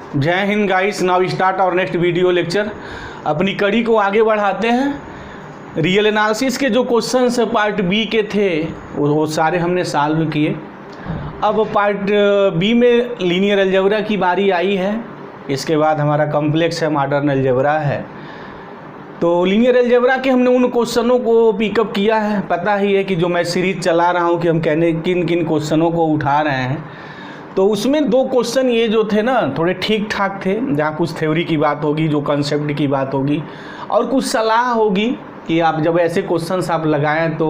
जय Hind guys, now start और next video lecture. अपनी कड़ी को आगे बढ़ाते हैं। रियल एनालिसिस के जो क्वेश्चंस पार्ट बी के थे वो सारे हमने सॉल्व किए। अब पार्ट बी में लीनियर अलजेब्रा की बारी आई है। इसके बाद हमारा कॉम्प्लेक्स है, मॉडर्न अलजेब्रा है। तो लीनियर अलजेब्रा के हमने उन क्वेश्चनों को पिकअप किया है। पता ही है कि जो मैं सीरीज चला रहा हूँ कि हम कहने किन किन क्वेश्चनों को उठा रहे हैं। तो उसमें दो क्वेश्चन ये जो थे ना, थोड़े ठीक ठाक थे, जहाँ कुछ थ्योरी की बात होगी, जो कंसेप्ट की बात होगी, और कुछ सलाह होगी कि आप जब ऐसे क्वेश्चंस आप लगाएं तो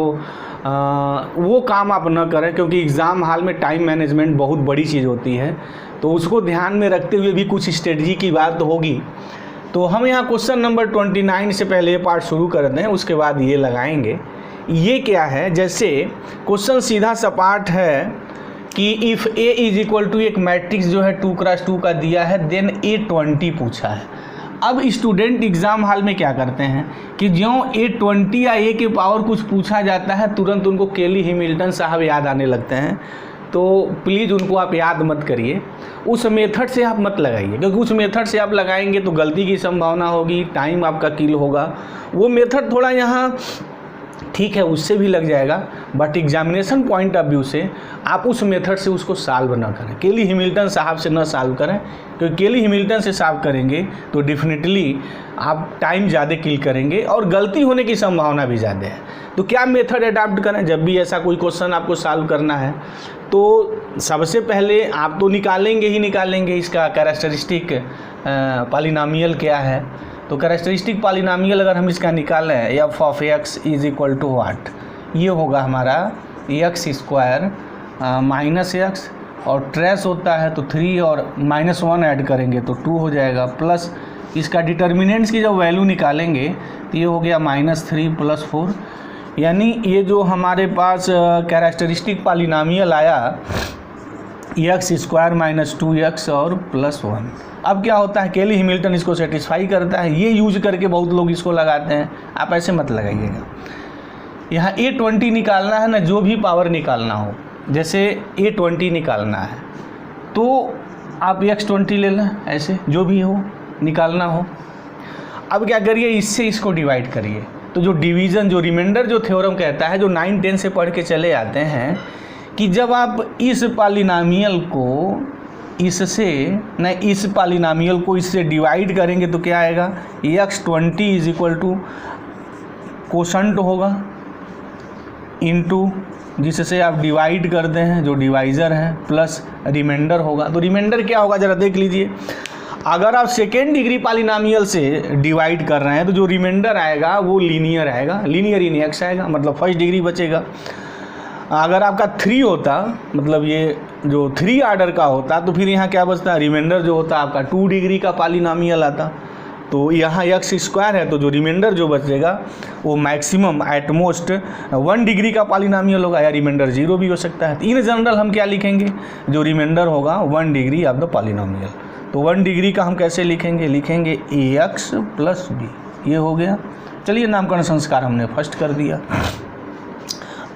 वो काम आप न करें, क्योंकि एग्ज़ाम हाल में टाइम मैनेजमेंट बहुत बड़ी चीज़ होती है। तो उसको ध्यान में रखते हुए भी कुछ स्ट्रेटजी की बात होगी। तो हम यहाँ क्वेश्चन नंबर 29 से पहले ये पार्ट शुरू कर दें, उसके बाद ये लगाएंगे। ये क्या है, जैसे क्वेश्चन सीधा सपाट है कि if A is equal to एक मैट्रिक्स जो है 2x2 का दिया है, देन A20 पूछा है। अब स्टूडेंट एग्ज़ाम हाल में क्या करते हैं कि ज्यों A20 या A के पावर कुछ पूछा जाता है, तुरंत उनको केली हैमिल्टन साहब याद आने लगते हैं। तो प्लीज़ उनको आप याद मत करिए, उस मेथड से आप मत लगाइए, क्योंकि उस मेथड से आप लगाएंगे तो गलती की संभावना होगी, टाइम आपका किल होगा। वो मेथड थोड़ा यहाँ ठीक है, उससे भी लग जाएगा, but examination point of view से आप उस मेथड से उसको सॉल्व ना करें, केली हैमिल्टन साहब से ना सॉल्व करें। क्योंकि केली हैमिल्टन से सॉल्व करेंगे तो डेफिनेटली आप टाइम ज़्यादा किल करेंगे और गलती होने की संभावना भी ज़्यादा है। तो क्या मेथड अडॉप्ट करें जब भी ऐसा कोई क्वेश्चन आपको सॉल्व करना है? तो सबसे पहले आप तो निकालेंगे ही निकालेंगे इसका कैरेक्टरिस्टिक पॉलिनोमियल क्या है। तो कैरेक्टरिस्टिक पॉलिनोमियल अगर हम इसका निकालें, F of X is equal to what, ये होगा हमारा एक्स स्क्वायर माइनस एक्स, और ट्रेस होता है तो 3 और -1 ऐड करेंगे तो 2 हो जाएगा, प्लस इसका डिटर्मिनेंट्स की जब वैल्यू निकालेंगे तो ये हो गया -3 + 4। यानी ये जो हमारे पास कैरेक्टरिस्टिक पॉलिनोमियल आया एक्स स्क्वायर माइनस 2x और +1। अब क्या होता है, केली हैमिल्टन इसको सेटिस्फाई करता है। ये यूज करके बहुत लोग इसको लगाते हैं, आप ऐसे मत लगाइएगा। यहाँ A20 निकालना है ना, जो भी पावर निकालना हो, जैसे A20 निकालना है तो आप x20 ले लें, ऐसे जो भी हो निकालना हो। अब क्या करिए, इससे इसको डिवाइड करिए। तो जो डिवीज़न, जो रिमाइंडर जो थ्योरम कहता है, जो 9-10 से पढ़ के चले आते हैं कि जब आप इस पॉलिनोमियल को इससे न इस पॉलिनोमियल को इससे डिवाइड करेंगे तो क्या आएगा, x20 is equal to quotient होगा इनटू जिससे आप डिवाइड करते हैं जो डिवाइज़र है, प्लस रिमाइंडर होगा। तो रिमाइंडर क्या होगा ज़रा देख लीजिए। अगर आप सेकेंड डिग्री पॉलिनोमियल से डिवाइड कर रहे हैं तो जो रिमाइंडर आएगा वो लीनियर आएगा, लीनियर इन एक्स आएगा, मतलब फर्स्ट डिग्री बचेगा। अगर आपका 3 होता, मतलब ये जो 3 ऑर्डर का होता, तो फिर यहाँ क्या बचता, रिमाइंडर जो होता आपका 2 डिग्री का पॉलिनोमियल आता। तो यहाँ एक्स स्क्वायर है तो जो रिमाइंडर जो बचेगा वो मैक्सिमम एट मोस्ट 1 डिग्री का पॉलिनोमियल होगा, या रिमाइंडर 0 भी हो सकता है। इन जनरल हम क्या लिखेंगे, जो रिमाइंडर होगा 1 डिग्री ऑफ द पॉलिनोमियल। तो 1 डिग्री का हम कैसे लिखेंगे, लिखेंगे ax + b, ये हो गया। चलिए नामकरण संस्कार हमने फर्स्ट कर दिया।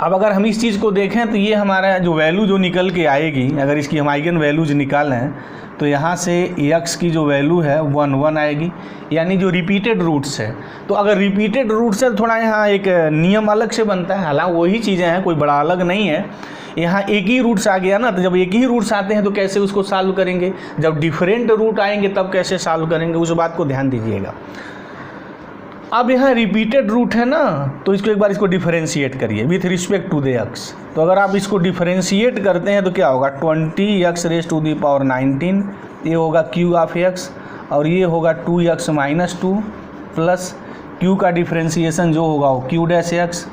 अब अगर हम इस चीज़ को देखें तो ये हमारा जो वैल्यू जो निकल के आएगी, अगर इसकी हम आइगन वैल्यूज निकालें तो यहाँ से x की जो वैल्यू है 1 आएगी, यानी जो रिपीटेड रूट्स है। तो अगर रिपीटेड रूट्स है तो थोड़ा यहाँ एक नियम अलग से बनता है, हालांकि वही चीज़ें हैं, कोई बड़ा अलग नहीं है। यहाँ एक ही रूट्स आ गया ना, तो जब एक ही रूट्स आते हैं तो कैसे उसको सॉल्व करेंगे, जब डिफरेंट रूट आएंगे तब कैसे सॉल्व करेंगे, उस बात को ध्यान दीजिएगा। अब यहाँ रिपीटेड रूट है ना, तो इसको एक बार इसको डिफरेंशिएट करिए with respect to the x. तो अगर आप इसको डिफरेंशिएट करते हैं तो क्या होगा, 20x⁻19, ये होगा q ऑफ x, और ये होगा 2x - 2 प्लस q का डिफरेंशिएशन जो होगा वो q'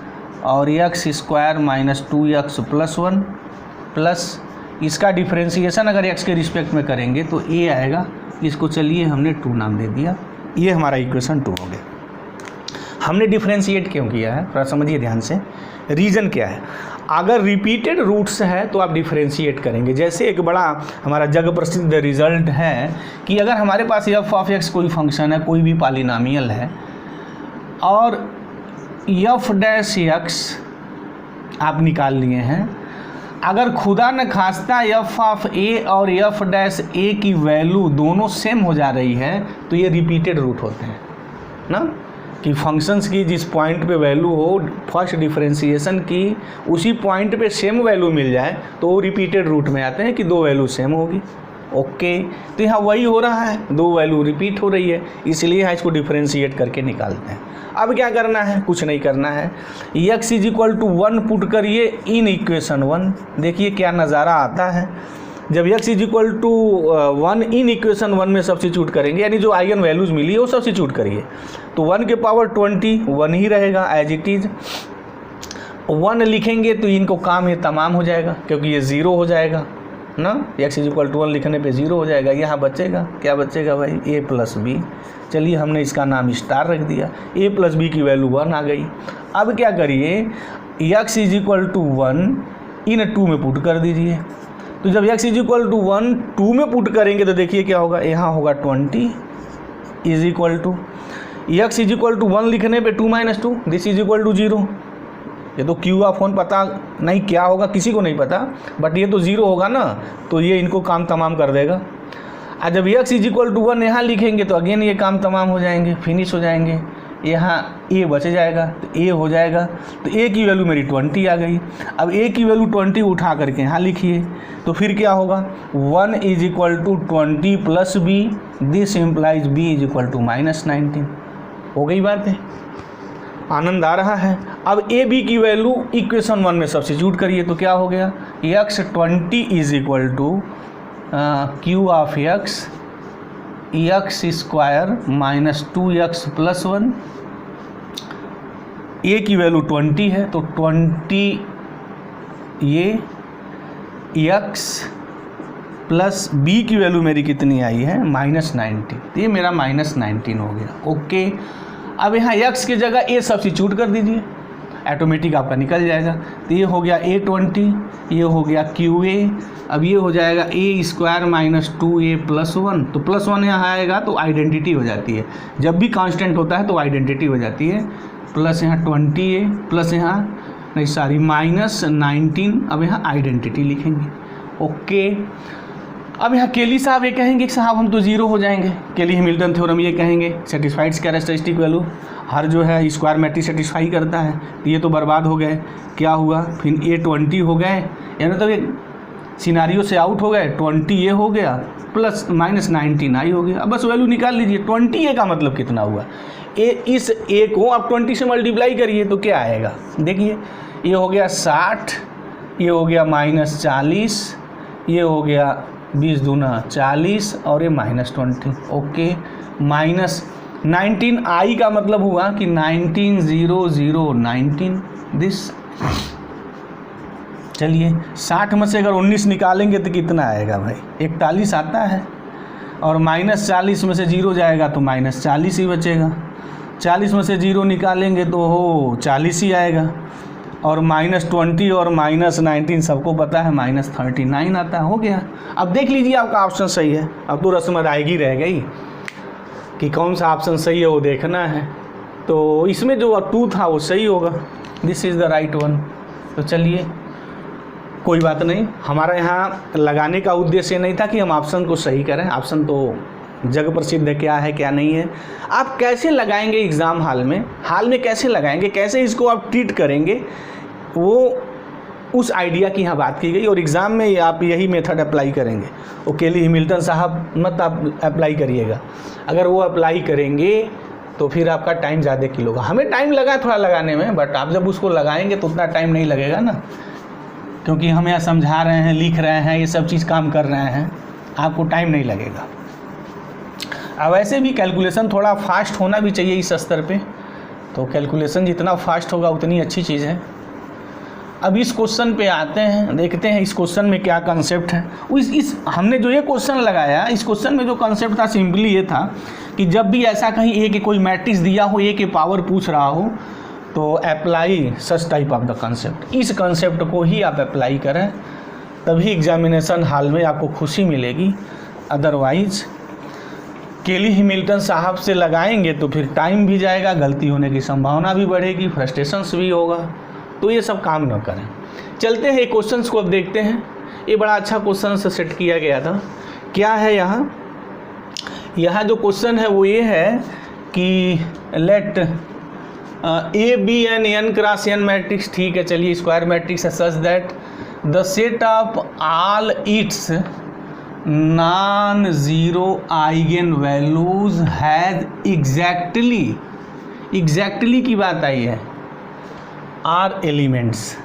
और x square minus 2x + 1 plus इसका डिफरेंशिएशन अगर x के रिस्पेक्ट में करेंगे तो a आएगा। इसको चलिए हमने 2 नाम दे दिया, ये हमारा इक्वेशन 2 हो गया। हमने डिफरेंशिएट क्यों किया है, थोड़ा समझिए ध्यान से, रीज़न क्या है। अगर रिपीटेड रूट्स है तो आप डिफरेंशिएट करेंगे। जैसे एक बड़ा हमारा जग प्रसिद्ध रिजल्ट है कि अगर हमारे पास एफ ऑफ एक्स कोई फंक्शन है, कोई भी पॉलिनोमियल है, और f' x आप निकाल लिए हैं, अगर खुदा न खास्ता एफ ऑफ ए और एफ डैश ए की वैल्यू दोनों सेम हो जा रही है तो ये रिपीटेड रूट होते हैं ना, कि फंक्शंस की जिस पॉइंट पे वैल्यू हो फर्स्ट डिफरेंशिएशन की उसी पॉइंट पे सेम वैल्यू मिल जाए तो वो रिपीटेड रूट में आते हैं कि दो वैल्यू सेम होगी। ओके, तो यहाँ वही हो रहा है, दो वैल्यू रिपीट हो रही है, इसलिए यहाँ इसको डिफरेंशिएट करके निकालते हैं। अब क्या करना है, कुछ नहीं करना है, x is equal to 1 put करिए इन इक्वेशन 1। देखिए क्या नज़ारा आता है, जब x is equal to 1 in equation 1 में सब्स्टिट्यूट करेंगे, यानी जो आइगन वैल्यूज़ मिली है वो सब्स्टिट्यूट करिए, तो 1 के पावर 20 1 ही रहेगा एज इट इज़। 1 लिखेंगे तो इनको काम ये तमाम हो जाएगा, क्योंकि ये 0 हो जाएगा ना, x इज इक्वल टू 1 लिखने पे 0 हो जाएगा। यहाँ बचेगा, क्या बचेगा भाई, a प्लस बी। चलिए हमने इसका नाम स्टार रख दिया, a प्लस बी की वैल्यू 1 आ गई। अब क्या करिए, x इज इक्वल टू 1 इन 2 में पुट कर दीजिए, तो जब x इज इक्वल टू 1 2 में पुट करेंगे तो देखिए क्या होगा, यहाँ होगा 20 is equal to x is equal to 1 लिखने पे 2 minus 2 this is equal to 0। ये तो क्यू ऑफ 1 पता नहीं क्या होगा, किसी को नहीं पता, बट ये तो 0 होगा ना, तो ये इनको काम तमाम कर देगा। और जब x इज इक्वल टू 1 यहाँ लिखेंगे तो अगेन ये काम तमाम हो जाएंगे, फिनिश हो जाएंगे। यहाँ a बच जाएगा तो a हो जाएगा, तो a की वैल्यू मेरी 20 आ गई। अब a की वैल्यू 20 उठा करके यहाँ लिखिए, तो फिर क्या होगा, 1 is equal to 20 plus b, this implies b is equal to -19। हो गई बात है, आनंद आ रहा है। अब ए बी की वैल्यू इक्वेशन 1 में सब्स्टिट्यूट करिए तो क्या हो गया, x 20 is equal to q of x square minus 2x plus 1। A की वैल्यू 20 है तो 20 ये x प्लस बी की वैल्यू मेरी कितनी आई है, -19, तो ये मेरा -19 हो गया। ओके, अब यहाँ x की जगह a सब्स्टिट्यूट कर दीजिए, ऑटोमेटिक आपका निकल जाएगा। तो ये हो गया a20, ये हो गया QA, अब ये हो जाएगा a square minus 2a plus 1, तो प्लस 1 यहाँ आएगा तो आइडेंटिटी हो जाती है, जब भी कांस्टेंट होता है तो आइडेंटिटी हो जाती है। प्लस यहाँ 20a प्लस यहाँ नहीं सॉरी -19, अब यहाँ आइडेंटिटी लिखेंगे। ओके, अब यहाँ केली साहब ये कहेंगे कि साहब हम तो 0 हो जाएंगे, केली हैमिल्टन थ्योरम ये कहेंगे सेटिस्फाइड कैरेक्टरिस्टिक वैल्यू हर जो है स्क्वायर मैट्रिक्स सेटिस्फाई करता है, तो ये तो बर्बाद हो गए। क्या हुआ, फिर a20 हो गए, यानी तो ये सिनारियो से आउट हो गए, 20 ये हो गया प्लस -19 आई हो गया। अब बस वैल्यू निकाल लीजिए, 20a का मतलब कितना हुआ, इस a को आप 20 से मल्टीप्लाई करिए तो क्या आएगा, देखिए ये हो गया 60, ये हो गया -40, ये हो गया 20 दूना 40 और ये -20। ओके, -19 आई का मतलब हुआ कि 190019 दिस। चलिए 60 में से अगर 19 निकालेंगे तो कितना आएगा भाई, 41 आता है, और -40 में से 0 जाएगा तो -40 ही बचेगा। 40 में से 0 निकालेंगे तो हो 40 ही आएगा, और -20 और -19 सबको पता है -39 आता है। हो गया, अब देख लीजिए आपका ऑप्शन सही है। अब तो रस्म अदायगी रह गई कि कौन सा ऑप्शन सही है वो देखना है, तो इसमें जो 2 था वो सही होगा, this is the right one. तो चलिए कोई बात नहीं, हमारा यहाँ लगाने का उद्देश्य नहीं था कि हम ऑप्शन को सही करें, ऑप्शन तो जग प्रसिद्ध है क्या है क्या नहीं है। आप कैसे लगाएंगे एग्ज़ाम हाल में कैसे लगाएंगे, कैसे इसको आप ट्रीट करेंगे, वो उस आइडिया की यहाँ बात की गई, और एग्ज़ाम में आप यही मेथड अप्लाई करेंगे। वो केली हैमिल्टन साहब मत आप अप्लाई करिएगा, अगर वो अप्लाई करेंगे तो फिर आपका टाइम ज़्यादा किल होगा। हमें टाइम लगा थोड़ा लगाने में, बट आप जब उसको लगाएंगे तो उतना टाइम नहीं लगेगा ना, क्योंकि हम यहाँ समझा रहे हैं, लिख रहे हैं, ये सब चीज़ काम कर रहे हैं, आपको टाइम नहीं लगेगा। अब वैसे भी कैलकुलेशन थोड़ा फास्ट होना भी चाहिए इस स्तर पे, तो कैलकुलेशन जितना फास्ट होगा उतनी अच्छी चीज़ है। अब इस क्वेश्चन पे आते हैं, देखते हैं इस क्वेश्चन में क्या कंसेप्ट है। इस हमने जो ये क्वेश्चन लगाया, इस क्वेश्चन में जो कंसेप्ट था सिंपली ये था कि जब भी ऐसा कहीं ए के कोई मैट्रिक्स दिया हो, ए के पावर पूछ रहा हो, तो apply such type of the concept, इस कंसेप्ट को ही आप अप्लाई करें, तभी एग्जामिनेशन हॉल में आपको खुशी मिलेगी। अदरवाइज केली हैमिल्टन साहब से लगाएंगे तो फिर टाइम भी जाएगा, गलती होने की संभावना भी बढ़ेगी, फ्रस्ट्रेशंस भी होगा, तो ये सब काम न करें। चलते हैं क्वेश्चंस को अब देखते हैं। ये बड़ा अच्छा क्वेश्चन से सेट किया गया था। क्या है यहाँ जो क्वेश्चन है वो ये है कि let A be n n cross n matrix, ठीक है चलिए, स्क्वायर मैट्रिक्स है such that the set of all its non zero eigen values has exactly की बात आई है आर एलिमेंट्स।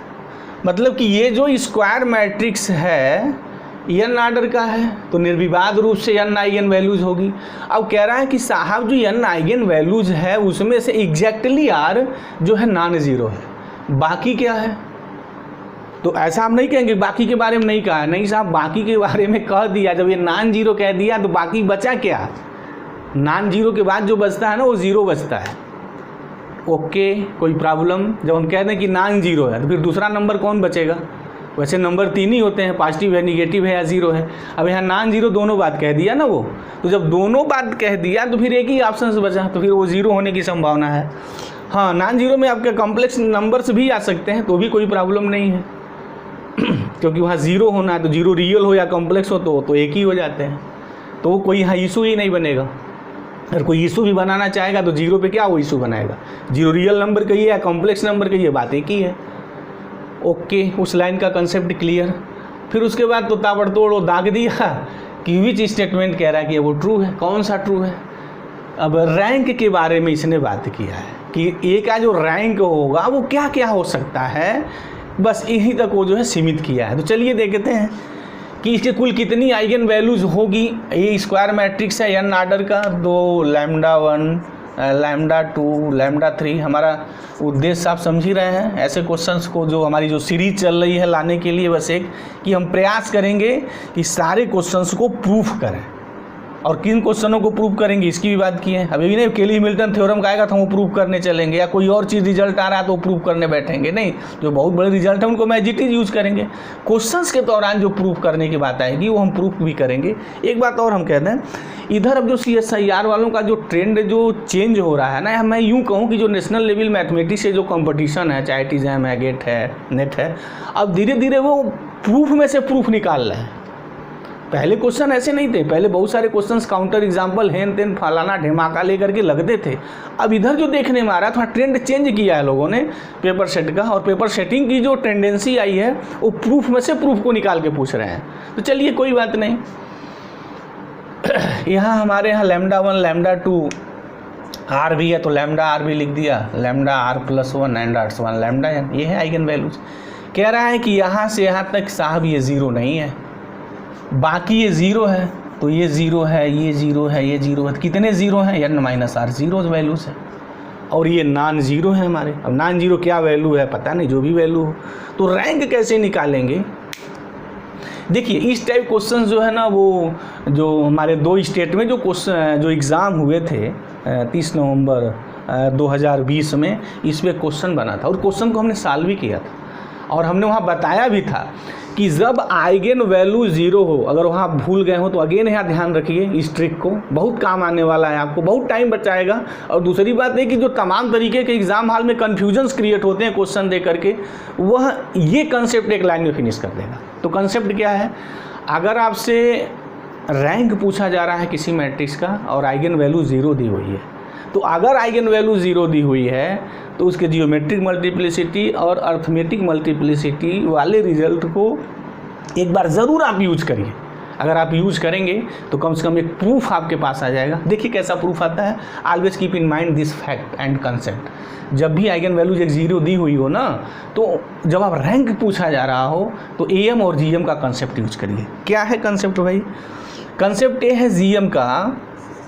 मतलब कि ये जो स्क्वायर मैट्रिक्स है एन ऑर्डर का है तो निर्विवाद रूप से एन आइगन वैल्यूज होगी। अब कह रहा है कि साहब जो एन आइगन वैल्यूज है उसमें से एग्जैक्टली आर जो है नॉन ज़ीरो है, बाकी क्या है? तो ऐसा हम नहीं कहेंगे बाकी के बारे में नहीं कहा है, नहीं साहब बाकी के बारे में कह दिया। जब ये नॉन जीरो कह दिया तो बाकी बचा क्या? नॉन जीरो के बाद जो बचता है ना वो ज़ीरो बचता है। ओके, कोई प्रॉब्लम? जब हम कह दें कि नॉन जीरो है तो फिर दूसरा नंबर कौन बचेगा? वैसे नंबर 3 ही होते हैं, पॉजिटिव है, निगेटिव है या ज़ीरो है। अब यहाँ नॉन जीरो दोनों बात कह दिया ना वो, तो जब दोनों बात कह दिया तो फिर एक ही ऑप्शन से बचा, तो फिर वो ज़ीरो होने की संभावना है। हाँ, नॉन जीरो में आपके कॉम्प्लेक्स नंबर्स भी आ सकते हैं तो भी कोई प्रॉब्लम नहीं है क्योंकि वहाँ ज़ीरो होना है, तो जीरो रियल हो या कॉम्प्लेक्स हो तो एक ही हो जाते हैं, तो वो कोई यहाँ इशू ही नहीं बनेगा। अगर कोई इशू भी बनाना चाहेगा तो जीरो पे क्या वो इशू बनाएगा? जीरो रियल नंबर कहिए या कॉम्प्लेक्स नंबर कहिए, बात एक ही है। ओके, उस लाइन का कंसेप्ट क्लियर। फिर उसके बाद तो ताबड़तोड़ वो दाग दिया कि विच स्टेटमेंट कह रहा है कि वो ट्रू है। कौन सा ट्रू है? अब रैंक के बारे में इसने बात किया है कि ए का जो रैंक होगा वो क्या क्या हो सकता है, बस यहीं तक वो जो है सीमित किया है। तो चलिए देखते हैं कि इसके कुल कितनी आइगन वैल्यूज होगी। ये स्क्वायर मैट्रिक्स है एन ऑर्डर का, 2 लैम्डा 1 लैम्डा 2 लैम्डा 3। हमारा उद्देश्य आप समझ ही रहे हैं ऐसे क्वेश्चंस को, जो हमारी जो सीरीज चल रही है लाने के लिए, बस एक कि हम प्रयास करेंगे कि सारे क्वेश्चंस को प्रूफ करें। और किन क्वेश्चनों को प्रूफ करेंगे इसकी भी बात की है। अभी भी नहीं केली मिल्टन थ्योरम का आएगा तो हम प्रूफ करने चलेंगे, या कोई और चीज़ रिजल्ट आ रहा है तो प्रूफ करने बैठेंगे नहीं। जो बहुत बड़े रिजल्ट है उनको एज इट इज यूज़ करेंगे। क्वेश्चंस के दौरान जो प्रूफ करने की बात आएगी वो हम प्रूफ भी करेंगे। एक बात और हम कहते हैं, इधर अब जो CSIR वालों का जो ट्रेंड जो चेंज हो रहा है ना, मैं यूँ कहूँ कि जो नेशनल लेवल मैथमेटिक्स से जो कंपटीशन है, चाहे टीज़ैम है, गेट है, नेट है, अब धीरे धीरे वो प्रूफ में से प्रूफ निकाल रहे हैं। पहले क्वेश्चन ऐसे नहीं थे, पहले बहुत सारे क्वेश्चंस काउंटर एग्जाम्पल हेन तेन फलाना ढेमाका लेकर के लगते थे। अब इधर जो देखने में आ रहा है थोड़ा ट्रेंड चेंज किया है लोगों ने पेपर सेट का, और पेपर सेटिंग की जो टेंडेंसी आई है वो प्रूफ में से प्रूफ को निकाल के पूछ रहे हैं। तो चलिए कोई बात नहीं। यहाँ हमारे यहाँ लैम्डा 1 लैम्डा 2 आर भी है तो लैम्डा आर भी लिख दिया, lambda r plus 1 and arts 1 lambda n, ये है आइगन वैल्यूज। कह रहा है कि यहाँ से यहाँ तक साहब ये ज़ीरो नहीं है, बाकी ये ज़ीरो है, तो ये ज़ीरो है, ये ज़ीरो है, ये ज़ीरो है। तो कितने ज़ीरो हैं? n minus r zero values है, और ये नॉन ज़ीरो है हमारे। अब नॉन ज़ीरो क्या वैल्यू है पता नहीं, जो भी वैल्यू हो। तो रैंक कैसे निकालेंगे? देखिए इस टाइप क्वेश्चन जो है ना, वो जो हमारे 2 स्टेट में जो क्वेश्चन जो एग्ज़ाम हुए थे 30 नवंबर 2020 में, इस पर क्वेश्चन बना था और क्वेश्चन को हमने सॉल्व भी किया था। और हमने वहाँ बताया भी था कि जब आइगन वैल्यू ज़ीरो हो, अगर वहाँ भूल गए हो तो अगेन यहाँ ध्यान रखिए, इस ट्रिक को बहुत काम आने वाला है, आपको बहुत टाइम बचाएगा। और दूसरी बात है कि जो तमाम तरीके के एग्ज़ाम हॉल में कन्फ्यूजन्स क्रिएट होते हैं क्वेश्चन दे करके, वह ये कंसेप्ट एक लाइन में फिनिश कर देगा। तो कंसेप्ट क्या है? अगर आपसे रैंक पूछा जा रहा है किसी मैट्रिक्स का और आइगन वैल्यू ज़ीरो दी हुई है, तो अगर आइगन वैल्यू ज़ीरो दी हुई है तो उसके जियोमेट्रिक मल्टीप्लिसिटी और अर्थमेटिक मल्टीप्लिसिटी वाले रिजल्ट को एक बार ज़रूर आप यूज़ करिए। अगर आप यूज़ करेंगे तो कम से कम एक प्रूफ आपके पास आ जाएगा। देखिए कैसा प्रूफ आता है। Always keep in mind this fact and concept. जब भी आइगन वैल्यूज एक ज़ीरो दी हुई हो ना, तो जब आप रैंक पूछा जा रहा हो तो AM और GM का कंसेप्ट यूज करिए। क्या है कंसेप्ट भाई? कंसेप्ट ये है GM का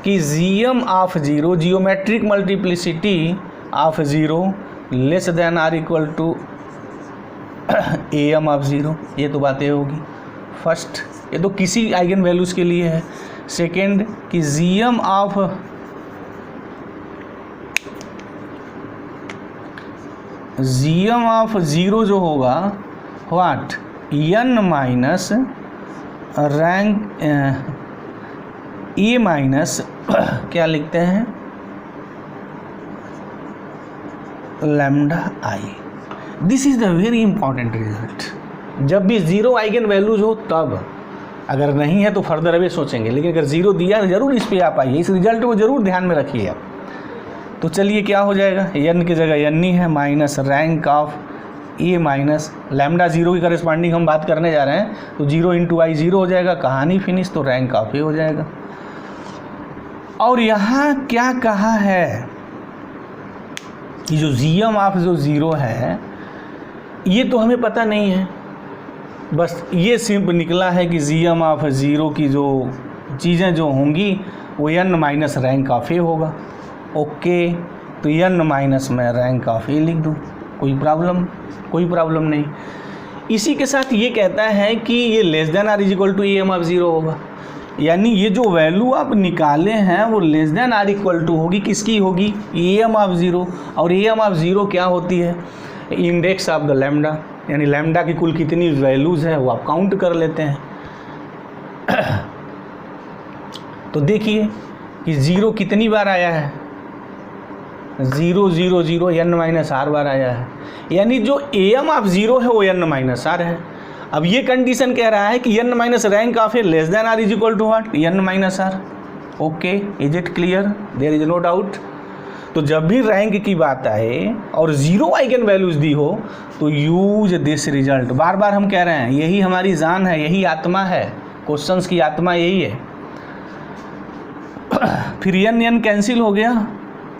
कि GM of zero, geometric multiplicity of zero less than are equal to AM of zero. ये तो बातें होगी। फर्स्ट, ये तो किसी आइगन वैल्यूज़ के लिए है। सेकेंड कि GM ऑफ ज़ीरो जो होगा what n minus rank A minus क्या लिखते हैं lambda I। This is the very important result. जब भी ज़ीरो आइगन वैल्यूज हो तब, अगर नहीं है तो फर्दर अवे सोचेंगे, लेकिन अगर ज़ीरो दिया है ज़रूर इस पर आप आइए, इस रिजल्ट को ज़रूर ध्यान में रखिए आप। तो चलिए क्या हो जाएगा, एन की जगह एन ही है minus rank of A minus lambda zero की करस्पॉन्डिंग हम बात करने जा रहे हैं, तो 0 इंटू आई 0 हो जाएगा, कहानी फिनिश, तो रैंक ऑफ ए हो जाएगा। और यहाँ क्या कहा है कि जो जीएम ऑफ जो ज़ीरो है ये तो हमें पता नहीं है, बस ये सिंपल निकला है कि जीएम ऑफ ज़ीरो की जो चीज़ें जो होंगी वो एन माइनस रैंक ऑफ ए होगा। ओके, तो एन माइनस में रैंक ऑफ ए लिख दूँ, कोई प्रॉब्लम नहीं। इसी के साथ ये कहता है कि ये less than are is equal to m of zero होगा, यानी ये जो वैल्यू आप निकाले हैं वो less than are equal to होगी, किसकी होगी, एम ऑफ ज़ीरो। और एम ऑफ ज़ीरो क्या होती है, इंडेक्स ऑफ द लैम्डा, यानी लैम्डा की कुल कितनी वैल्यूज़ है वो आप काउंट कर लेते हैं। तो देखिए कि ज़ीरो कितनी बार आया है, 0 0 0 एन माइनस आर बार आया है, यानी जो एम ऑफ ज़ीरो है वो एन माइनस आर है। अब ये कंडीशन कह रहा है कि n minus rank of A less than are is equal to what, n minus r. Okay, is it clear, there is no doubt. तो जब भी रैंक की बात आए और ज़ीरो आइगन वैल्यूज़ दी हो तो यूज दिस रिजल्ट। बार बार हम कह रहे हैं यही हमारी जान है, यही आत्मा है, क्वेश्चंस की आत्मा यही है। फिर एन कैंसिल हो गया,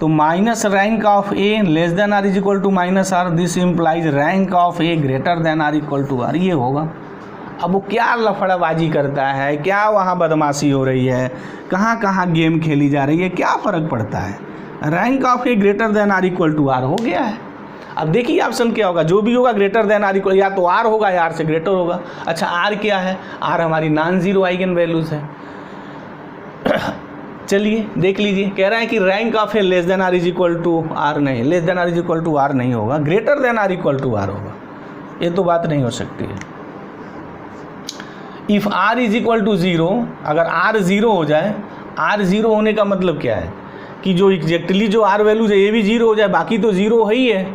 तो minus rank of A less than are is equal to minus r, this implies rank of A greater than are equal to r, ये होगा। अब वो क्या लफड़ाबाजी करता है, क्या वहाँ बदमाशी हो रही है, कहाँ कहाँ गेम खेली जा रही है, क्या फ़र्क पड़ता है, rank of A greater than are equal to r हो गया है। अब देखिए ऑप्शन क्या होगा, जो भी होगा ग्रेटर देन आर इक्वल, या तो आर होगा या आर से ग्रेटर होगा। अच्छा आर क्या है, आर हमारी नॉन ज़ीरो आइगन वैल्यूज़ है। चलिए देख लीजिए, कह रहा है कि rank of A less than are is equal to R, नहीं, less than are is equal to R नहीं होगा, greater than are equal to R होगा। ये तो बात नहीं हो सकती है। If R is equal to zero, अगर आर ज़ीरो हो जाए, आर ज़ीरो होने का मतलब क्या है कि जो एग्जैक्टली जो आर वैल्यूज है ये भी ज़ीरो हो जाए, बाकी तो ज़ीरो है ही है,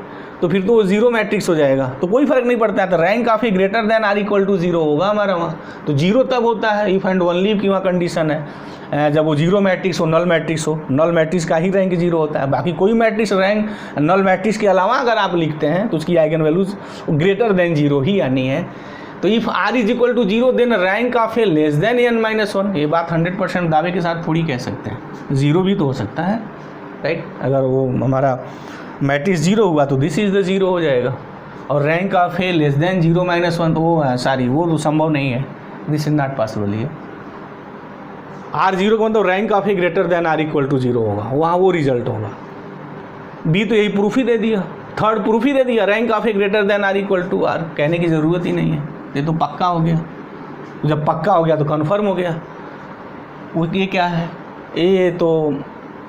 तो फिर तो वो ज़ीरो मैट्रिक्स हो जाएगा, तो कोई फ़र्क नहीं पड़ता है। तो rank of A greater than are equal to zero होगा हमारा वहाँ। तो जीरो तब होता है इफ़ एंड ओनली की वहाँ कंडीशन है, जब वो जीरो मैट्रिक्स हो, नल मैट्रिक्स हो, नल मैट्रिक्स का ही रैंक जीरो होता है। बाकी कोई मैट्रिक्स रैंक नल मैट्रिक्स के अलावा अगर आप लिखते हैं तो उसकी eigenvalues greater than zero ही आनी है। तो if R is equal to zero then rank of A less than N minus one, ये बात 100% दावे के साथ थोड़ी कह सकते हैं, ज़ीरो भी तो हो सकता है, राइट। अगर वो हमारा मैट्रिक्स जीरो हुआ तो दिस इज़ द ज़ीरो हो जाएगा, और rank of A less than zero minus one तो वो सॉरी वो तो संभव नहीं है, दिस इज नॉट पॉसिबल। ये आर जीरो का मतलब rank of A greater than are equal to zero होगा, वहाँ वो रिजल्ट होगा। बी तो यही प्रूफ ही दे दिया, थर्ड प्रूफ ही दे दिया, rank of A greater than are equal to r, कहने की ज़रूरत ही नहीं है, ये तो पक्का हो गया। जब पक्का हो गया तो कन्फर्म हो गया। वो ये क्या है, ये तो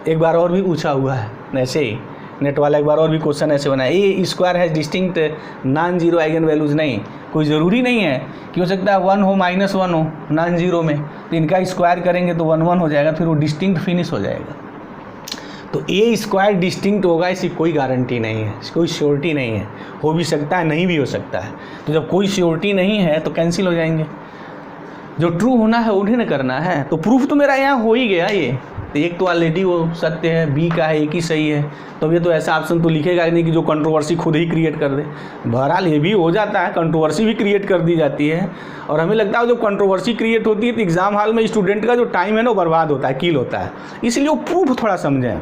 एक बार और भी पूछा हुआ है ऐसे ही, नेट वाला एक बार और भी क्वेश्चन ऐसे बना है, ए स्क्वायर है distinct non zero eigen values, नहीं, कोई ज़रूरी नहीं है कि हो सकता है 1 हो माइनस 1 हो नॉन जीरो में, तो इनका स्क्वायर करेंगे तो 1 1 हो जाएगा, फिर वो डिस्टिंक्ट फिनिश हो जाएगा। तो ए स्क्वायर डिस्टिंक्ट होगा इसकी कोई गारंटी नहीं है, कोई श्योरिटी नहीं है, हो भी सकता है नहीं भी हो सकता है। तो जब कोई श्योरिटी नहीं है तो कैंसिल हो जाएंगे, जो ट्रू होना है उन्हें न करना है। तो प्रूफ तो मेरा यहाँ हो ही गया, ये तो एक तो ऑलरेडी वो सत्य है, बी का है एक ही सही है, तो ये तो ऐसा ऑप्शन तो लिखेगा नहीं कि जो कंट्रोवर्सी खुद ही क्रिएट कर दे। बहरहाल ये भी हो जाता है, कंट्रोवर्सी भी क्रिएट कर दी जाती है, और हमें लगता है जब कंट्रोवर्सी क्रिएट होती है तो एग्ज़ाम हॉल में स्टूडेंट का जो टाइम है ना वो बर्बाद होता है, किल होता है। इसलिए वो प्रूफ थोड़ा समझें,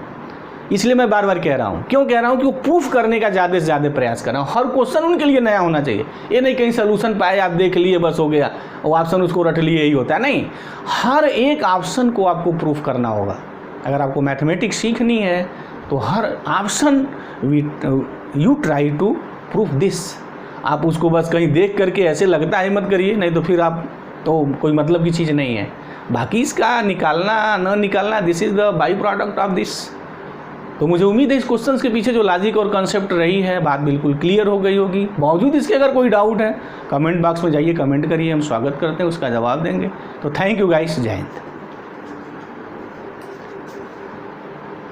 इसलिए मैं बार बार कह रहा हूँ। क्यों कह रहा हूँ कि वो प्रूफ करने का ज़्यादा से ज़्यादा प्रयास कर रहा हूँ। हर क्वेश्चन उनके लिए नया होना चाहिए, ये नहीं कहीं सोल्यूशन पाए आप देख लिए बस हो गया, वो ऑप्शन उसको रट लिए यही होता है, नहीं, हर एक ऑप्शन को आपको प्रूफ करना होगा। अगर आपको मैथमेटिक्स सीखनी है तो हर option you try to proof this. आप उसको बस कहीं देख करके ऐसे लगता है मत करिए, नहीं तो फिर आप तो कोई मतलब की चीज़ नहीं है। बाकी इसका निकालना न निकालना this is the by product of this. तो मुझे उम्मीद है इस क्वेश्चन के पीछे जो लॉजिक और कंसेप्ट रही है बात बिल्कुल क्लियर हो गई होगी। बावजूद इसके अगर कोई डाउट है कमेंट बॉक्स में जाइए, कमेंट करिए, हम स्वागत करते हैं, उसका जवाब देंगे। तो थैंक यू गाइस, जय हिंद।